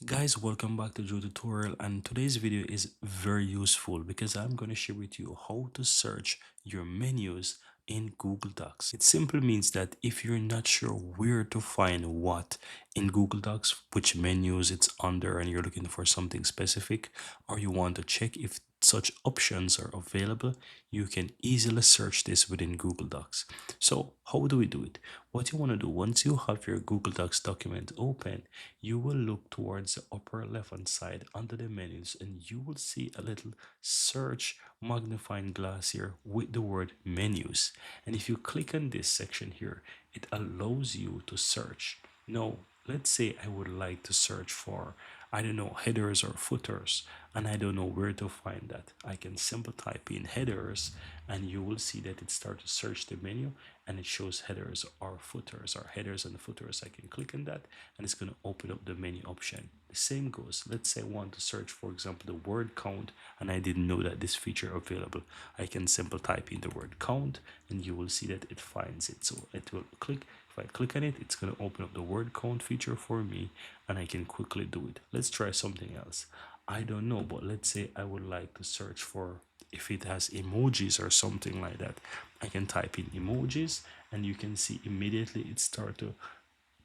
Guys, welcome back to Joe Tutorial, and today's video is very useful because I'm going to share with you how to search your menus in Google Docs. It simply means that if you're not sure where to find what in Google Docs, which menus it's under, and you're looking for something specific, or you want to check if such options are available, you can easily search this within Google Docs. So how do we do it? What you want to do, once you have your Google Docs document open, you will look towards the upper left hand side under the menus, and you will see a little search magnifying glass here with the word menus. And if you click on this section here, it allows you to search. Now, let's say I would like to search for, I don't know, headers or footers, and I don't know where to find that. I can simply type in headers, and you will see that it starts to search the menu, and it shows headers or footers, or headers and footers. I can click on that, and it's going to open up the menu option. The same goes, let's say I want to search, for example, the word count, and I didn't know that this feature available. I can simply type in the word count, and you will see that it finds it. So it will click. If I click on it, it's going to open up the word count feature for me, and I can quickly do it. Let's try something else. I don't know, but let's say I would like to search for if it has emojis or something like that. I can type in emojis, and you can see immediately it start to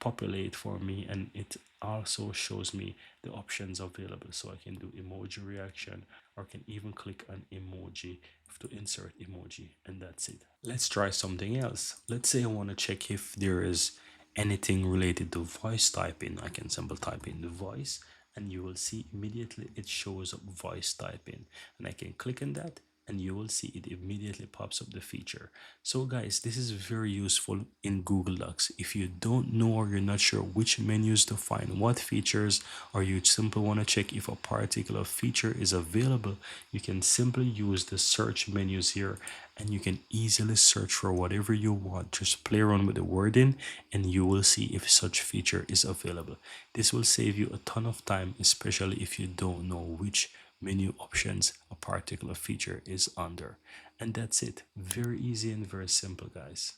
populate for me, and it also shows me the options available. So I can do emoji reaction, or can even click on emoji to insert emoji, and that's it. Let's try something else. Let's say I want to check if there is anything related to voice typing. I can simply type in the voice, and you will see immediately it shows up voice typing, and I can click on that, and you will see it immediately pops up the feature. So guys, this is very useful in Google Docs. If you don't know, or you're not sure which menus to find what features, or you simply want to check if a particular feature is available, you can simply use the search menus here, and you can easily search for whatever you want. Just play around with the wording, and you will see if such feature is available. This will save you a ton of time, especially if you don't know which menu options a particular feature is under. And that's it. Very easy and very simple, guys.